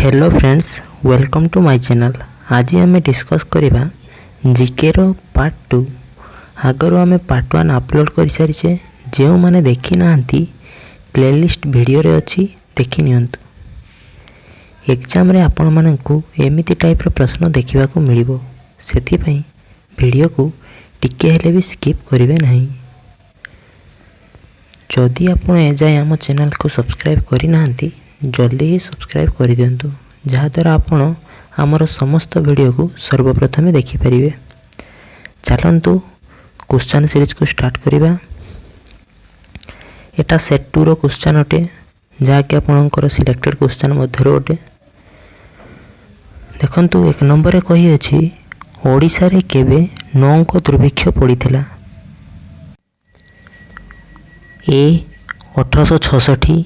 Hello friends, welcome to my channel. आज आम discuss करवा जीके रो पार्ट 2। आगर आम पार्ट 1 अपलोड कर सारी। जो मैंने देखी ना प्लेलिस्ट वीडियो रे अच्छी देखी नियंतु। एग्जाम रे आपण मानकु एमिति टाइप रो प्रश्न देखिबा को मिलिबो, सेथि पई वीडियो को टिके हेले भी स्किप करिवे नहीं। जदि आपण ए जाय आम चैनल को सब्सक्राइब करि नाहंती जल्दी ही सब्सक्राइब कर दिंतु, जहाँद्वारा आपण आमर समस्त वीडियो को सर्वप्रथमे देखिपारे। चलतु क्वेश्चन सीरीज को स्टार्ट करिबा। एटा सेट 2 रो क्वेश्चन अटे, जहाँकि आपणकर सिलेक्टेड क्वेश्चन मध्य अटे। देखंतु एक नंबर रे कही अछि ओडिसा रे केबे नौंक दुर्भिक्ष पड़िथिला। ए 1866,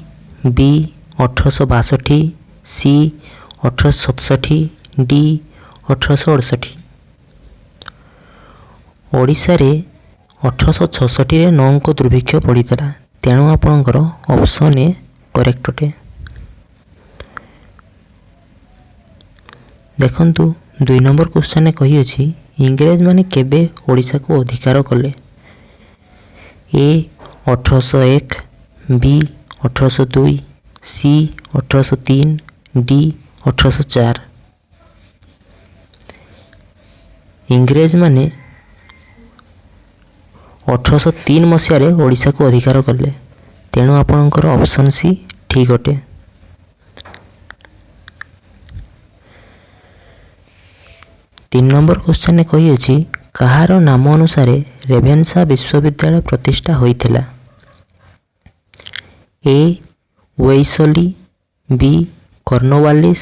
बी 1862, सी 1867, डी 1868। ओडिसा रे 1866 रे नौंक दुर्भिक्ष पड़िथिला, तेणु आपणकर ऑप्शन ए करेक्ट अटे। देखंतु 2 नंबर क्वेश्चन ने कही अछि इंग्रेज माने केबे ओडिसा को अधिकार कले। ए 1801, बी 1802, सी 1803, डी 1804। इंग्रेज माने 1803 मसीह ओडिशा को अधिकार कले, तेणु आपणकर ऑप्शन सी ठीक अटे। तीन नंबर क्वेश्चन ने कही अछि कहार नाम अनुसार रेभेन्सा विश्वविद्यालय प्रतिष्ठा होइथिला। A Wellesley, B Cornwallis,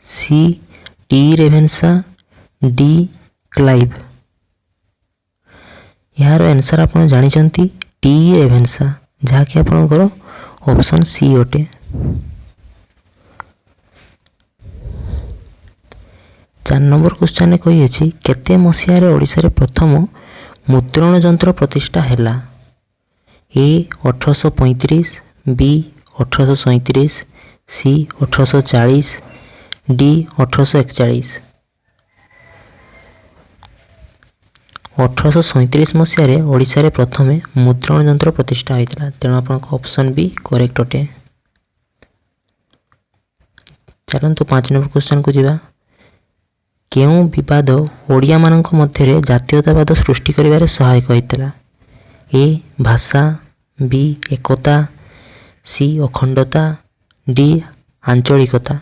C T Ravenshaw, D Clive. यार आंसर आप जानी टी रेभेन्सा, जहाँकि आपणकर ऑप्शन सी अटे। 4 नंबर क्वेश्चन ने कही अछि केते मसीह रे ओडिसा रे प्रथम मुद्रण यंत्र प्रतिष्ठा हैला। ए 1835, बी 1837, सी 1840, डी 1841। 1837 मसीह ओडिसा रे प्रथम मुद्रण यंत्र प्रतिष्ठा होइतिला, तेणु आपनका ऑप्शन बी करेक्ट अटे। चलंतु 5 नंबर क्वेश्चन को जिबा। केउं विवाद ओडिया मानक मध्य जातीयतावाद सृष्टि करिवारे सहायक होइतिला। ए भाषा, बी एकता, सी अखंडता, डी आंचलिकता।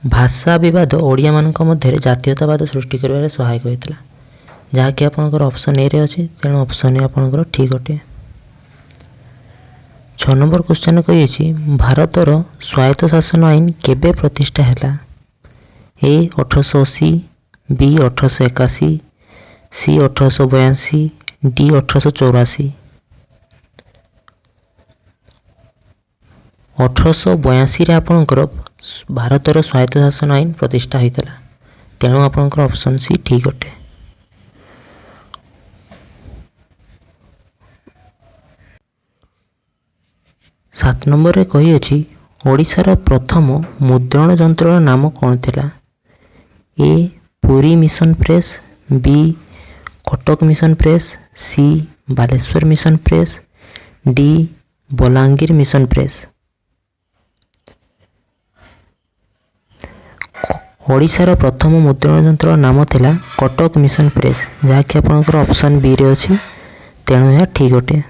भाषा विवाद ओडिया मानक मध्य जातीयतावाद सृष्टि करिवारे सहायक होइतिला, जहाँकि आपणकर ऑप्शन ए रे अछि, तेणु ऑप्शन ए आपणकर ठीक अटे। 6 नंबर क्वेश्चन कही अछि भारतर स्वायत्त शासन आईन केबे प्रतिष्ठा हैला। ए 1880, बी 1881, सी 1882, डी 1884। 1882 रे आपणकर भारतर स्वायत्त शासन आईन प्रतिष्ठा होइतिला, तेणु आपणकर ऑप्शन सी ठीक अटे। सात नंबर रे कही अछि ओडिशार प्रथम मुद्रण यंत्र नाम कौन थिला। A Puri mission press, B Cuttack mission press, C Baleshwar mission press, D Balangir mission press. ओडिशार प्रथम मुद्रण यंत्र नाम थिला कटक मिशन प्रेस, जहाँकि आपनकर ऑप्शन बी रे अछि, तेणु यह ठीक अटे।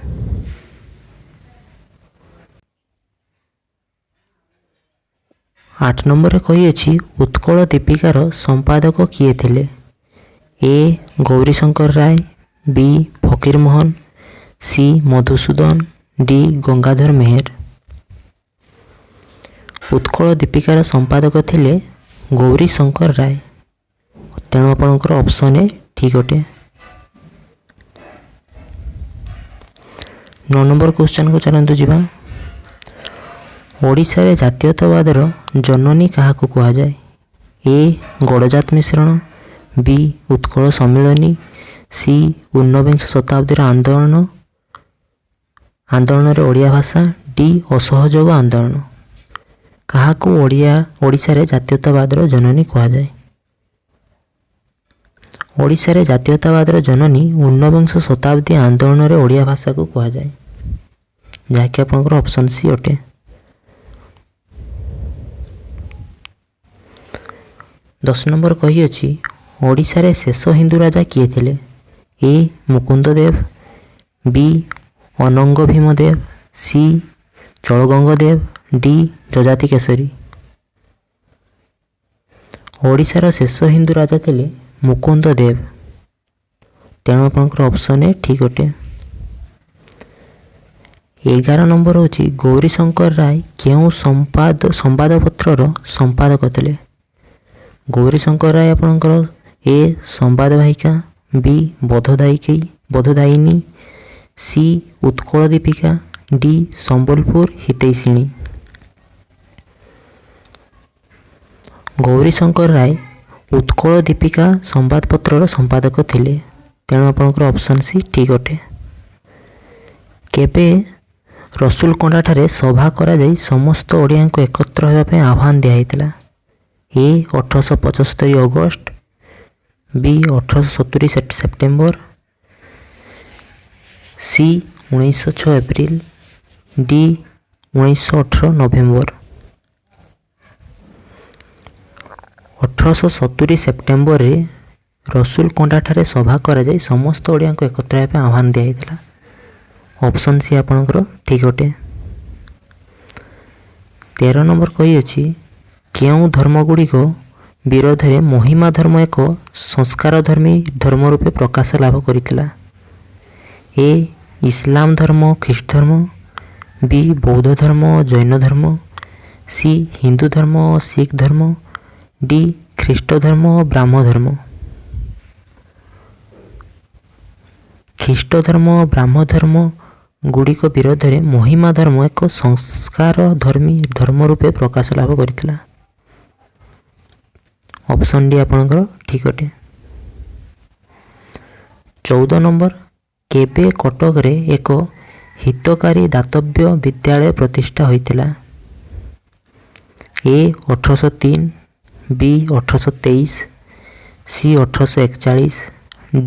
8 नंबर रे कही अछि उत्कल दीपिकार संपादक किए थिले। ए गौरीशंकर राय, बी फकीर मोहन, सी मधुसूदन, डी गंगाधर मेहर। उत्कल दीपिकार संपादक थिले गौरीशंकर राय, तेणु आपणकर ऑप्शन ए ठीक अटे। 9 नंबर क्वेश्चन को चलंतु जिबा। ओडिशा रे जातीयतावादर जननी काहाकु कुहा जाय। ए गड़जात मिश्रण, बी उत्कल सम्मिलनी, सी ऊनविंश शताब्दी आंदोलन रे ओडिया भाषा, डी असहयोग आंदोलन। କାହାକୁ ଓଡ଼ିଶାରେ ଜାତୀୟତାବାଦର ଜନନୀ କୁହାଯାଏ? ଓଡ଼ିଶାରେ ଜାତୀୟତାବାଦର ଜନନୀ ଊନବିଂଶ ଶତାବ୍ଦୀ ଆନ୍ଦୋଳନରେ ଓଡ଼ିଆ ଭାଷାକୁ କୁହାଯାଏ, ଯାହାକି ଆପଣଙ୍କର ଅପସନ୍ ସି ଅଟେ। 10 ନମ୍ବର କହିଅଛି ଓଡ଼ିଶାରେ ଶେଷ ହିନ୍ଦୁ ରାଜା କିଏ ଥିଲେ? ଏ ମୁକୁନ୍ଦ ଦେବ, ବି ଅନଙ୍ଗ ଭୀମ ଦେବ, ସି ଚଳଗଙ୍ଗ ଦେବ, ଡି ଯଯାତି କେଶରୀ। ଓଡ଼ିଶାର ଶେଷ ହିନ୍ଦୁ ରାଜା ଥିଲେ ମୁକୁନ୍ଦ ଦେବ, ତେଣୁ ଆପଣଙ୍କର ଅପସନ୍ ଏ ଠିକ୍ ଅଟେ। 11 ନମ୍ବର ହେଉଛି ଗୌରୀଶଙ୍କର ରାୟ କେଉଁ ସମ୍ବାଦପତ୍ରର ସମ୍ପାଦକ ଥିଲେ? ଗୌରୀଶଙ୍କର ରାୟ ଆପଣଙ୍କର ଏ ସମ୍ବାଦବାହିକା, ବି ବୋଧଦାୟିନୀ, ସି ଉତ୍କଳ ଦୀପିକା, ଡି ସମ୍ବଲପୁର ହିତୈଷିଣୀ। ଗୌରୀଶଙ୍କର ରାୟ ଉତ୍କଳ ଦୀପିକା ସମ୍ବାଦପତ୍ରର ସମ୍ପାଦକ ଥିଲେ, ତେଣୁ ଆପଣଙ୍କର ଅପସନ୍ ସି ଠିକ୍ ଅଟେ। କେବେ ରସୁଲକଣ୍ଡାଠାରେ ସଭା କରାଯାଇ ସମସ୍ତ ଓଡ଼ିଆଙ୍କୁ ଏକତ୍ର ହେବା ପାଇଁ ଆହ୍ୱାନ ଦିଆଯାଇଥିଲା? ଏ 1875 ଅଗଷ୍ଟ, ବି 1870 September, C 1906 April, D 1918 November. 1870 ସେପ୍ଟେମ୍ବରରେ ରସୁଲକଣ୍ଡାଠାରେ ସଭା କରାଯାଇ ସମସ୍ତ ଓଡ଼ିଆଙ୍କୁ ଏକତ୍ର ହେବା ପାଇଁ ଆହ୍ୱାନ ଦିଆଯାଇଥିଲା। ଅପସନ୍ ସି ଆପଣଙ୍କର ଠିକ୍ ଅଟେ। 13 ନମ୍ବର କହିଅଛି କେଉଁ ଧର୍ମଗୁଡ଼ିକ ବିରୋଧରେ ମହିମା ଧର୍ମ ଏକ ସଂସ୍କାରଧର୍ମୀ ଧର୍ମ ରୂପେ ପ୍ରକାଶ ଲାଭ କରିଥିଲା? ଏ ଇସଲାମ ଧର୍ମ, ଖ୍ରୀଷ୍ଟ ଧର୍ମ, ବି ବୌଦ୍ଧ ଧର୍ମ, ଜୈନ ଧର୍ମ, ସି ହିନ୍ଦୁ ଧର୍ମ, ଶିଖ ଧର୍ମ, ଡି ଖ୍ରୀଷ୍ଟ ଧର୍ମ, ବ୍ରାହ୍ମ ଧର୍ମ। ଖ୍ରୀଷ୍ଟ ଧର୍ମ, ବ୍ରାହ୍ମ ଧର୍ମ ଗୁଡ଼ିକ ବିରୋଧରେ ମହିମା ଧର୍ମ ଏକ ସଂସ୍କାରଧର୍ମୀ ଧର୍ମ ରୂପେ ପ୍ରକାଶ ଲାଭ କରିଥିଲା। ଅପସନ୍ ଡି ଆପଣଙ୍କର ଠିକ୍ ଅଟେ। 14 ନମ୍ବର କେବେ କଟକରେ ଏକ ହିତକାରୀ ଦାତବ୍ୟ ବିଦ୍ୟାଳୟ ପ୍ରତିଷ୍ଠା ହୋଇଥିଲା? ଏ 1803, ବି 1823, ସି 1841,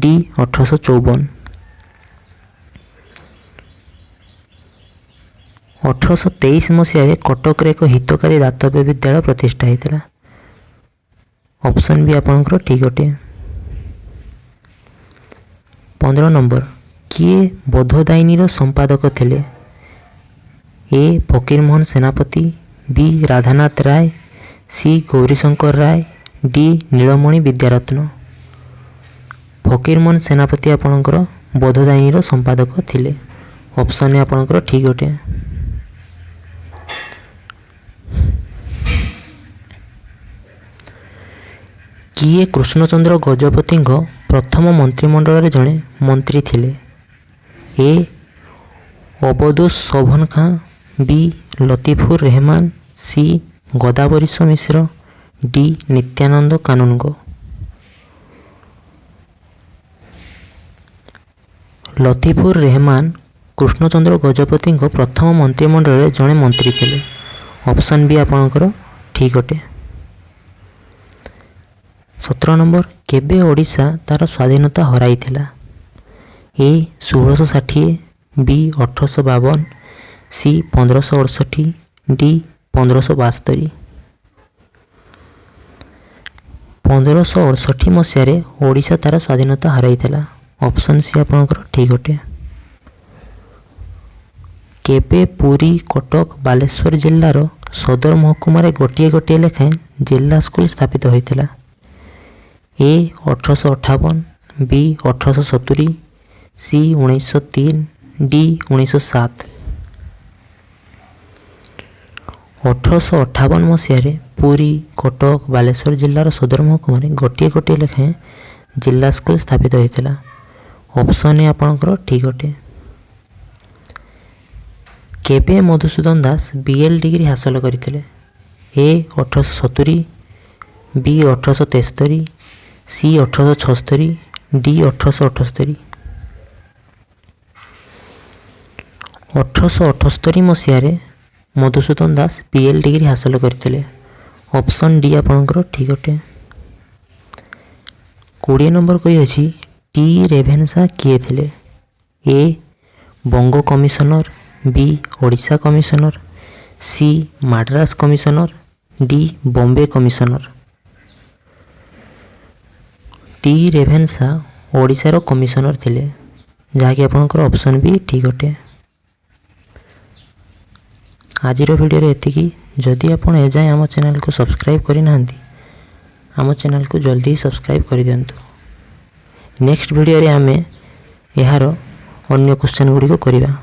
ଡି 1854। 1823 ମସିହାରେ କଟକରେ ଏକ ହିତକାରୀ ଦାତବ୍ୟ ବିଦ୍ୟାଳୟ ପ୍ରତିଷ୍ଠା ହୋଇଥିଲା। ଅପସନ୍ ବି ଆପଣଙ୍କର ଠିକ୍ ଅଟେ। 15 ନମ୍ବର କିଏ ବୋଧଦାୟିନୀର ସମ୍ପାଦକ ଥିଲେ? ଏ ଫକୀରମୋହନ ସେନାପତି, ବି ରାଧାନାଥ ରାୟ, ସି ଗୌରୀଶଙ୍କର ରାୟ, ଡି ନୀଳମଣି ବିଦ୍ୟାରତ୍ନ। ଫକୀରମୋହନ ସେନାପତି ଆପଣଙ୍କର ବୋଧଦାୟିନୀର ସମ୍ପାଦକ ଥିଲେ। ଅପସନ୍ ଏ ଆପଣଙ୍କର ଠିକ୍ ଅଟେ। କିଏ କୃଷ୍ଣଚନ୍ଦ୍ର ଗଜପତିଙ୍କ ପ୍ରଥମ ମନ୍ତ୍ରିମଣ୍ଡଳରେ ଜଣେ ମନ୍ତ୍ରୀ ଥିଲେ? ଏ ଅବଦୋଷ ଶୋଭନ ଖାଁ, ବି ଲତିଫୁର ରେହମାନ, ସି ଗଦାବରୀଶ ମିଶ୍ର, ଡି ନିତ୍ୟାନନ୍ଦ କାନୁନଗୋ। ଲତିଫୁର ରେହମାନ କୃଷ୍ଣଚନ୍ଦ୍ର ଗଜପତିଙ୍କ ପ୍ରଥମ ମନ୍ତ୍ରିମଣ୍ଡଳରେ ଜଣେ ମନ୍ତ୍ରୀ ଥିଲେ। ଅପସନ୍ ବି ଆପଣଙ୍କର ଠିକ୍ ଅଟେ। 17 ନମ୍ବର କେବେ ଓଡ଼ିଶା ତା'ର ସ୍ୱାଧୀନତା ହରାଇଥିଲା? ଏ 1660, ବି 1852, ସି 1568, ଡି 1572। 1568 ମସିହାରେ ଓଡ଼ିଶା ତା'ର ସ୍ୱାଧୀନତା ହରାଇଥିଲା। ଅପସନ୍ ସି ଆପଣଙ୍କର ଠିକ୍ ଅଟେ। କେବେ ପୁରୀ, କଟକ, ବାଲେଶ୍ୱର ଜିଲ୍ଲାର ସଦର ମହକୁମାରେ ଗୋଟିଏ ଗୋଟିଏ ଲେଖାଏଁ ଜିଲ୍ଲା ସ୍କୁଲ ସ୍ଥାପିତ ହୋଇଥିଲା? ଏ 1858, ବି 1870, ସି 1903, ଡି 1907। 1858 ମସିହାରେ ପୁରୀ, କଟକ, ବାଲେଶ୍ୱର ଜିଲ୍ଲାର ସଦର ମହକୁମାରେ ଗୋଟିଏ ଗୋଟିଏ ଲେଖାଏଁ ଜିଲ୍ଲା ସ୍କୁଲ ସ୍ଥାପିତ ହୋଇଥିଲା। ଅପସନ୍ ଏ ଆପଣଙ୍କର ଠିକ୍ ଅଟେ। କେବେ ମଧୁସୂଦନ ଦାସ BL ଡିଗ୍ରୀ ହାସଲ କରିଥିଲେ? ଏ 1870, ବି 1873, ସି 1876, ଡି 1878। 1878 ମସିହାରେ मधुसूदन दास PL डिग्री हासिल करते। ऑप्शन डी आपणकर ठीक अटे। 20 नंबर कही अछि टी रेभेन्सा किए थिले? A Banga commissioner, B Odisha commissioner, C Madras commissioner, D Bombay commissioner. T Ravenshaw ओडिशार कमिशनर थिले, जहाँकि आपणकर ऑप्शन बी ठीक अटे। आजिर वीडियो रे एतिकी। जदि आपण एजाएं आम चैनल को सब्सक्राइब करना आम चैनल को जल्दी सब्सक्राइब कर दिंतु। नेक्स्ट वीडियो रे आमे यार अन्य क्वेश्चन गुड़ी को करिबा।